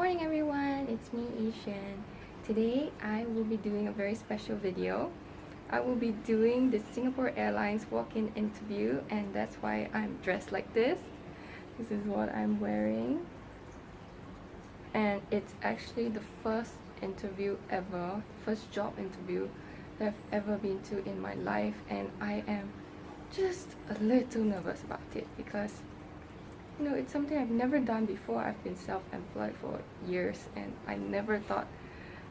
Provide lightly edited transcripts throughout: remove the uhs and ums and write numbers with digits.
Morning everyone, it's me Asian. Today I will be doing a very special video. I will be doing the Singapore Airlines walk-in interview, and that's why I'm dressed like this. This is what I'm wearing. And it's actually the first interview ever, first job interview that I've ever been to in my life, and I am just a little nervous about it because it's something I've never done before. I've been self-employed for years and I never thought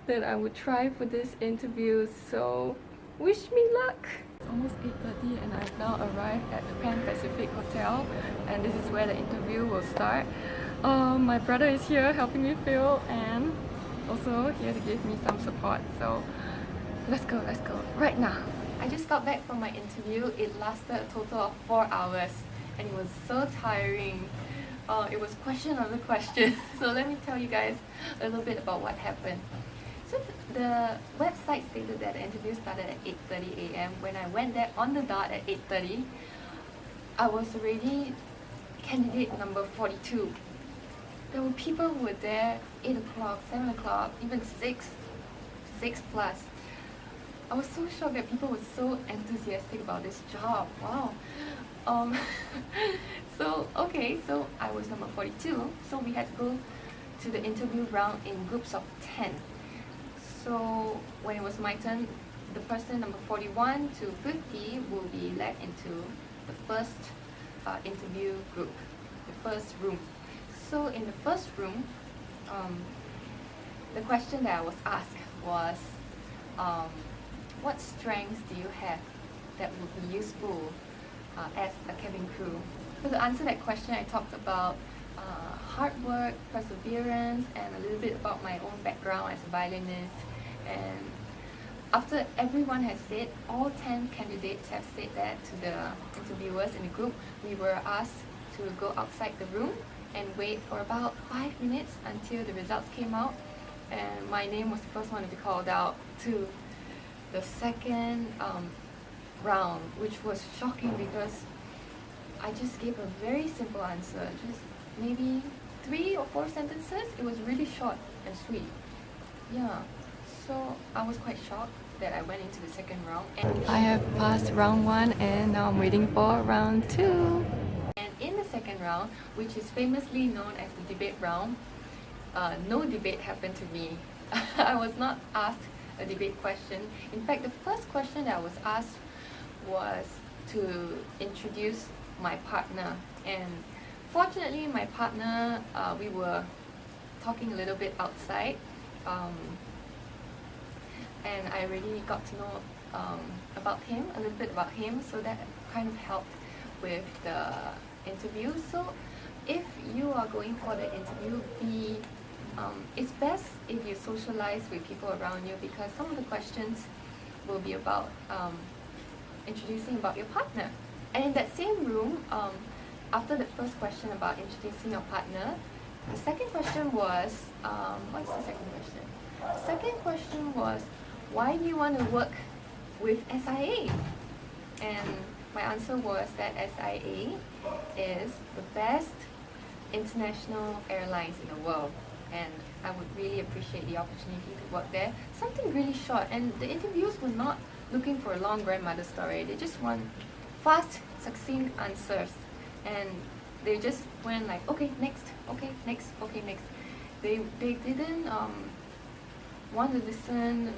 that I would try for this interview, so wish me luck! It's almost 8:30 and I've now arrived at the Pan Pacific Hotel, and this is where the interview will start. My brother is here helping me film and also here to give me some support, so let's go right now. I just got back from my interview. It lasted a total of 4 hours and it was so tiring. It was question after question. So let me tell you guys a little bit about what happened. So the website stated that the interview started at 8:30 a.m. When I went there on the dot at 8:30, I was already candidate number 42. There were people who were there 8 o'clock, 7 o'clock, even 6 plus. I was so shocked that people were so enthusiastic about this job. Wow. So I was number 42, so we had to go to the interview round in groups of 10. So when it was my turn, the person number 41 to 50 will be led into the first interview group, the first room. So in the first room, the question that I was asked was, what strengths do you have that would be useful as a cabin crew? So to answer that question, I talked about hard work, perseverance, and a little bit about my own background as a violinist. And after everyone has said, all 10 candidates have said that to the interviewers in the group, we were asked to go outside the room and wait for about 5 minutes until the results came out. And my name was the first one to be called out to the second round, which was shocking because I just gave a very simple answer, just maybe 3 or 4 sentences. It was really short and sweet. Yeah, so I was quite shocked that I went into the second round. And I have passed round 1 and now I'm waiting for round 2. And in the second round, which is famously known as the debate round, no debate happened to me. I was not asked a debate question. In fact, the first question that I was asked was to introduce my partner, and fortunately my partner, we were talking a little bit outside, and I really got to know about him, a little bit about him, so that kind of helped with the interview. So if you are going for the interview, it's best if you socialize with people around you, because some of the questions will be about introducing about your partner. And in that same room, after the first question about introducing your partner, the second question was, what's the second question? The second question was, why do you want to work with SIA? And my answer was that SIA is the best international airlines in the world, and I would really appreciate the opportunity to work there. Something really short, and the interviews were not looking for a long grandmother story. They just want fast, succinct answers, and they just went like, okay, next, okay, next, okay, next. They didn't want to listen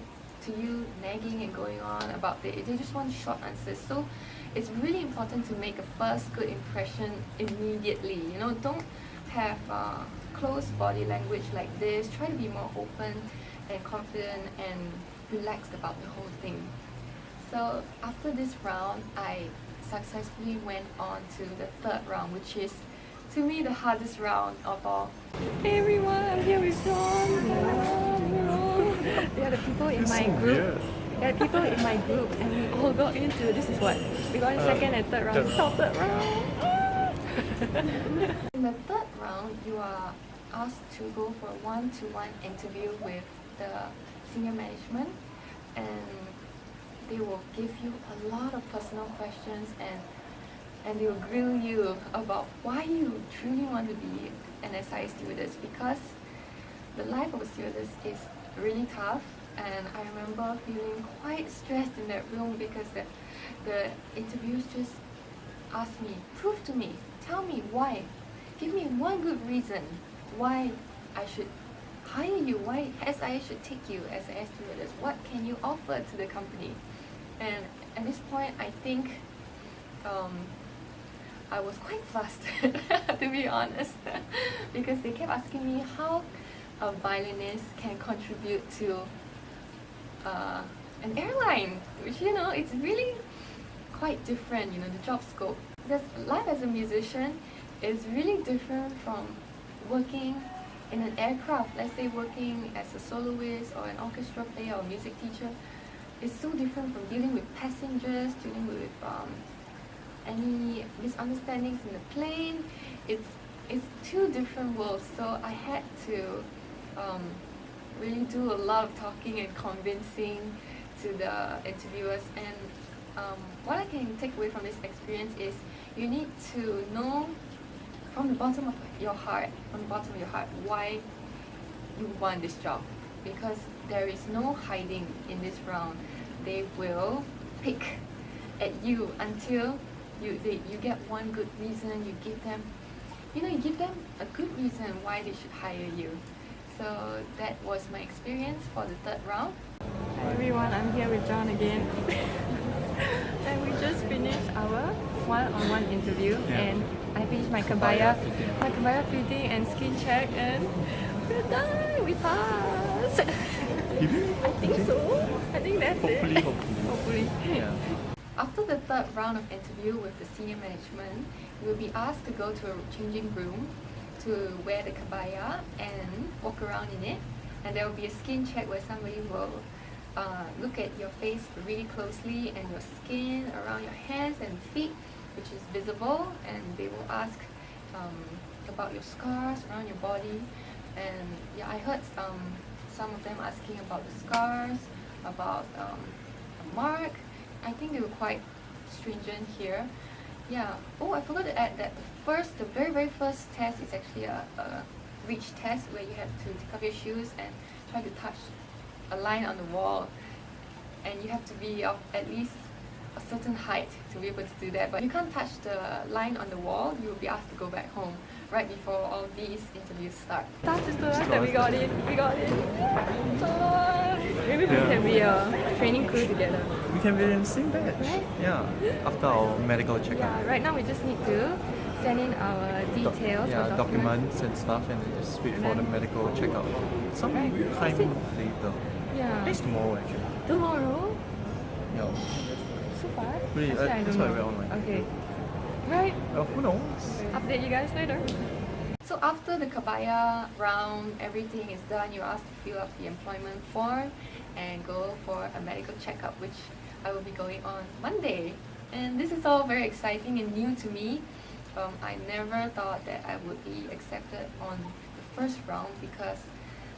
to you nagging and going on about it. They just want short answers. So it's really important to make a first good impression immediately. Don't have close body language like this. Try to be more open and confident and relaxed about the whole thing. So after this round, I successfully went on to the third round, which is, to me, the hardest round of all. Hey everyone, I'm here with John. There are the people in my group. There are people in my group, and we all got into, this is what? We got in second and third round. This is our third round. In the third round, you are asked to go for a one-to-one interview with the senior management, and they will give you a lot of personal questions, and they will grill you about why you truly want to be an SIA stewardess, because the life of a stewardess is really tough, and I remember feeling quite stressed in that room because the interviewers just asked me, prove to me, tell me why, give me one good reason why I should hire you, why SIA should take you as an air stewardess, what can you offer to the company? And at this point, I think I was quite flustered, to be honest, because they kept asking me how a violinist can contribute to an airline, which, you know, it's really quite different, you know, the job scope. Because life as a musician is really different from working in an aircraft. Let's say working as a soloist or an orchestra player or music teacher. It's so different from dealing with passengers, dealing with any misunderstandings in the plane. It's two different worlds, so I had to really do a lot of talking and convincing to the interviewers. And what I can take away from this experience is you need to know from the bottom of your heart, why you want this job, because there is no hiding in this round. They will pick at you until you get one good reason. You give them a good reason why they should hire you. So that was my experience for the third round. Hi everyone, I'm here with John again. And we just finished our one-on-one interview, and I finished my kabaya fitting and skin check, and we're done. We passed. I think so. I think that's Hopefully. it. Hopefully. Yeah. After the third round of interview with the senior management, you will be asked to go to a changing room to wear the kabaya and walk around in it. And there will be a skin check where somebody will look at your face really closely and your skin around your hands and feet, which is visible, and they will ask about your scars around your body. And yeah, I heard some of them asking about the scars, about a mark. I think they were quite stringent here. Yeah. Oh, I forgot to add that the very first test is actually a reach test where you have to take off your shoes and try to touch a line on the wall, and you have to be of at least a certain height to be able to do that. But you can't touch the line on the wall. You will be asked to go back home right before all these interviews start. Staff just told us that we got in. We got in. Maybe we can be a training crew together. We can be in the same batch. Right? Yeah. After our medical checkup. Yeah, right now we just need to send in our details. Yeah, documents and stuff, and then just wait for the medical checkup. Some Right. time later. Yeah. It's tomorrow actually. Tomorrow? Yeah. So far? Really, Actually, I that's don't why know. we're online. Okay. Right. Who knows? Update you guys later. So after the kabaya round, everything is done. You're asked to fill up the employment form and go for a medical checkup, which I will be going on Monday. And this is all very exciting and new to me. I never thought that I would be accepted on the first round, because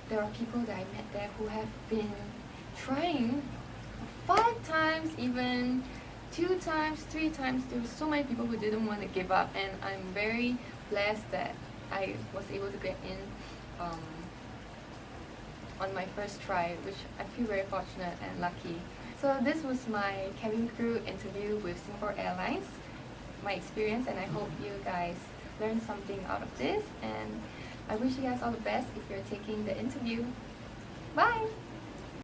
there are people that I met there who have been trying 5 times, even 2 times, 3 times. There were so many people who didn't want to give up, and I'm very blessed that I was able to get in on my first try, which I feel very fortunate and lucky. So this was my cabin crew interview with Singapore Airlines, my experience, and I hope you guys learned something out of this, and I wish you guys all the best if you're taking the interview. Bye!